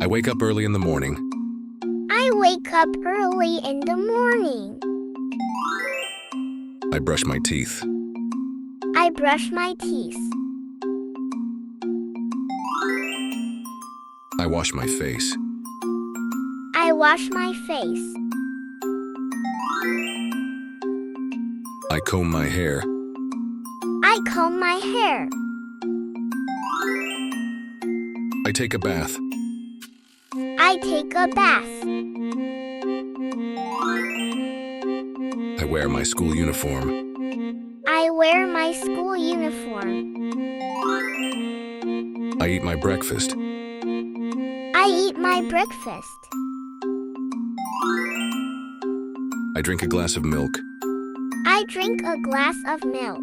I wake up early in the morning. I wake up early in the morning. I brush my teeth. I brush my teeth. I wash my face. I wash my face. I comb my hair. I comb my hair. I take a bath. I take a bath. I wear my school uniform. I wear my school uniform. I eat my breakfast. I eat my breakfast. I drink a glass of milk. I drink a glass of milk.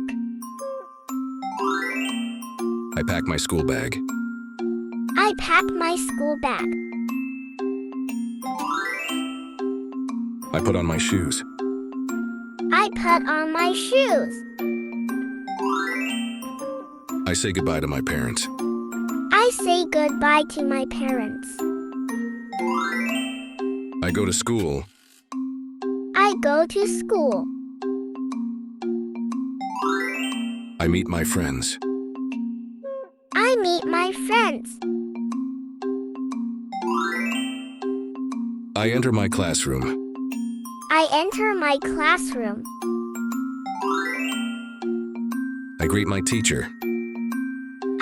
I pack my school bag. I pack my school bag. I put on my shoes. I put on my shoes. I say goodbye to my parents. I say goodbye to my parents. I go to school. I go to school. I meet my friends. I meet my friends. I enter my classroom. I enter my classroom. I greet my teacher.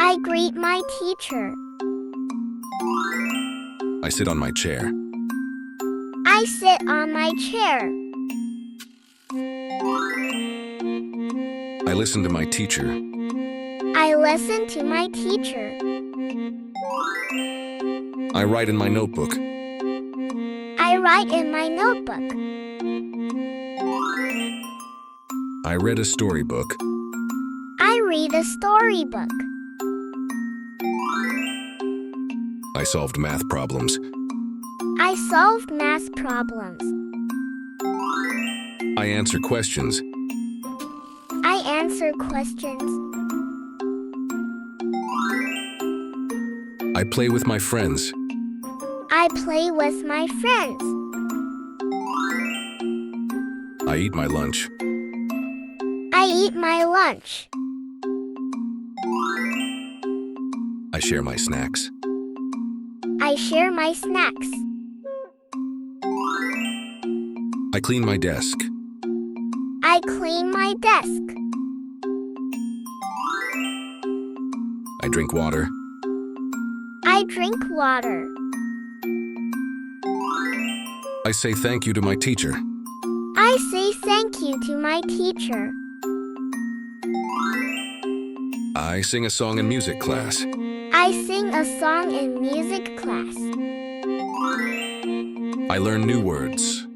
I greet my teacher. I sit on my chair. I sit on my chair. I listen to my teacher. I listen to my teacher. I write in my notebook. I write in my notebook. I read a storybook. I read a storybook. I solved math problems. I solved math problems. I answer questions. I answer questions. I play with my friends. I play with my friends. I eat my lunch. I eat my lunch. I share my snacks. I share my snacks. I clean my desk. I clean my desk. I drink water. I drink water. I say thank you to my teacher. I say thank you to my teacher. I sing a song in music class. I sing a song in music class. I learn new words.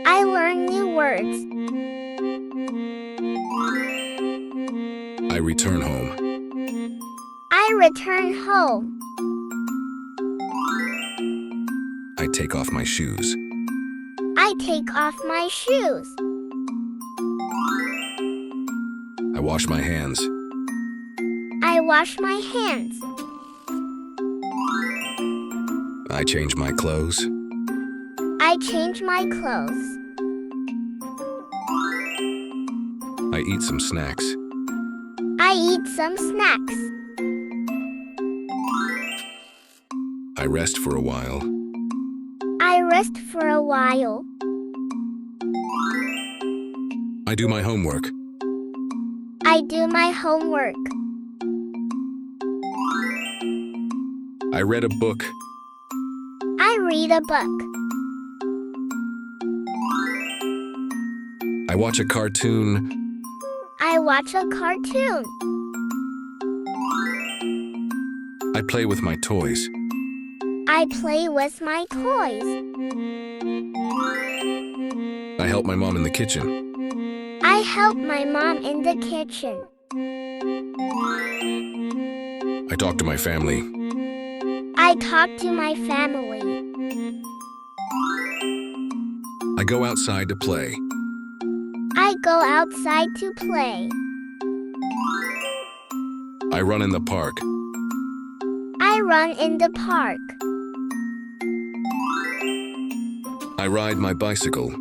I learn new words. I return home. I return home. I take off my shoes. I take off my shoes. I wash my hands. I wash my hands. I change my clothes. I change my clothes. I eat some snacks. I eat some snacks. I rest for a while. I rest for a while. I do my homework. I do my homework. I read a book. I read a book. I watch a cartoon. I watch a cartoon. I play with my toys. I play with my toys. I help my mom in the kitchen. I help my mom in the kitchen. I talk to my family. I talk to my family. I go outside to play. I go outside to play. I run in the park. I run in the park. I ride my bicycle.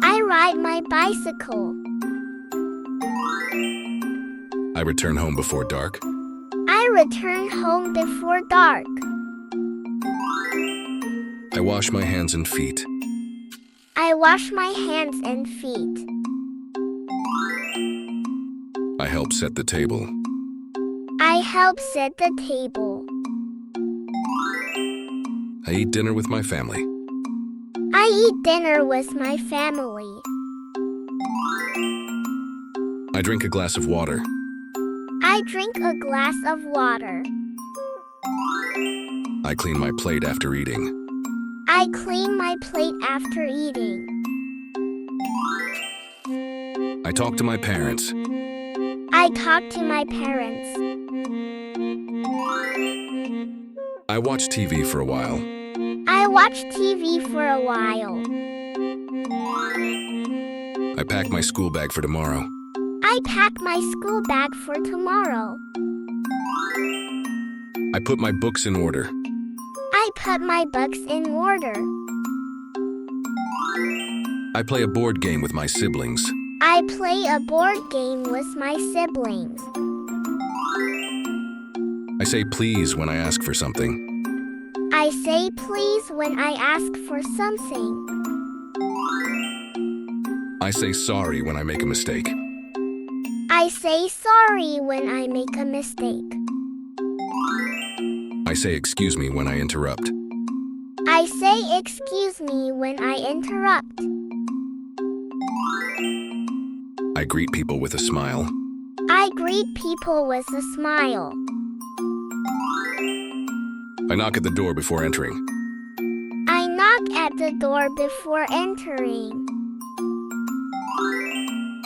I ride my bicycle. I return home before dark. I return home before dark. I wash my hands and feet. I wash my hands and feet. I help set the table. I help set the table. I eat dinner with my family. I eat dinner with my family. I drink a glass of water. I drink a glass of water. I clean my plate after eating. I clean my plate after eating. I talk to my parents. I talk to my parents. I watch TV for a while. I watch TV for a while. I pack my school bag for tomorrow. I pack my school bag for tomorrow. I put my books in order. I put my books in order. I play a board game with my siblings. I play a board game with my siblings. I say please when I ask for something. I say please when I ask for something. I say sorry when I make a mistake. I say sorry when I make a mistake. I say excuse me when I interrupt. I say excuse me when I interrupt. I greet people with a smile. I greet people with a smile. I knock at the door before entering. I knock at the door before entering.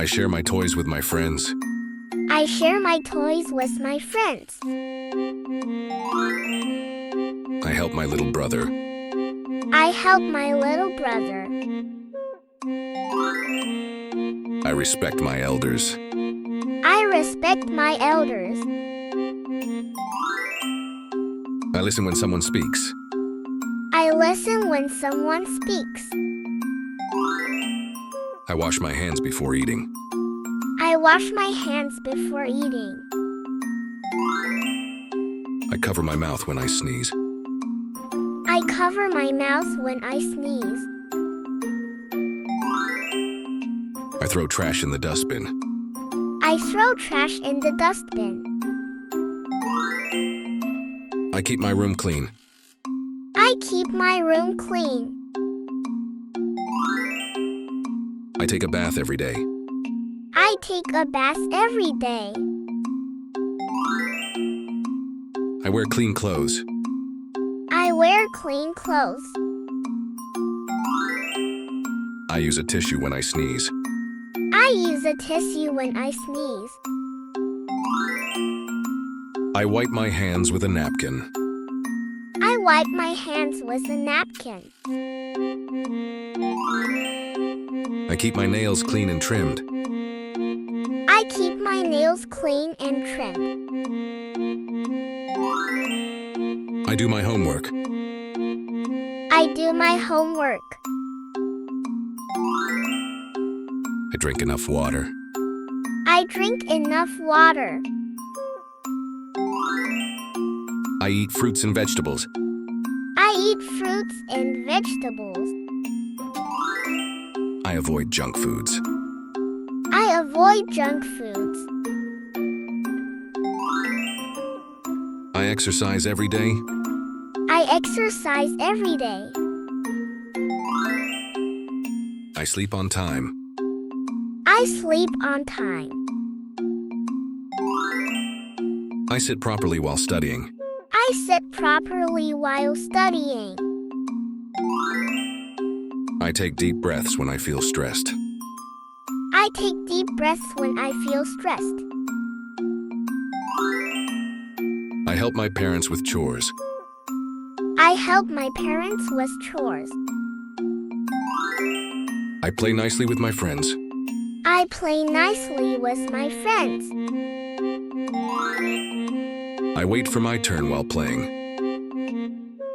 I share my toys with my friends. I share my toys with my friends. I help my little brother. I help my little brother. I respect my elders. I respect my elders. I listen when someone speaks. I listen when someone speaks. I wash my hands before eating. I wash my hands before eating. I cover my mouth when I sneeze. I cover my mouth when I sneeze. I throw trash in the dustbin. I throw trash in the dustbin. I keep my room clean. I keep my room clean. I take a bath every day. I take a bath every day. I wear clean clothes. I wear clean clothes. I use a tissue when I sneeze. I use a tissue when I sneeze. I wipe my hands with a napkin. I wipe my hands with a napkin. I keep my nails clean and trimmed. I keep my nails clean and trimmed. I do my homework. I do my homework. I drink enough water. I drink enough water. I eat fruits and vegetables. I eat fruits and vegetables. I avoid junk foods. I avoid junk foods. I exercise every day. I exercise every day. I sleep on time. I sleep on time. I sit properly while studying. I sit properly while studying. I take deep breaths when I feel stressed. I take deep breaths when I feel stressed. I help my parents with chores. I help my parents with chores. I play nicely with my friends. I play nicely with my friends. I wait for my turn while playing.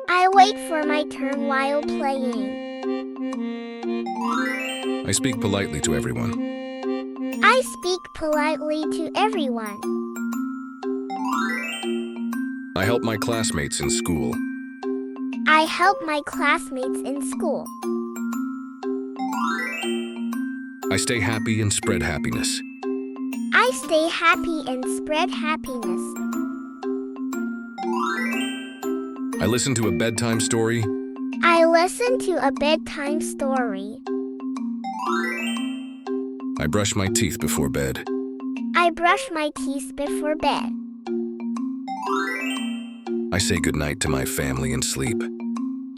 I wait for my turn while playing. I speak politely to everyone. I speak politely to everyone. I help my classmates in school. I help my classmates in school. I stay happy and spread happiness. I stay happy and spread happiness. I listen to a bedtime story. I listen to a bedtime story. I brush my teeth before bed. I brush my teeth before bed. I say goodnight to my family and sleep.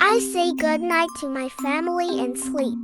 I say goodnight to my family and sleep.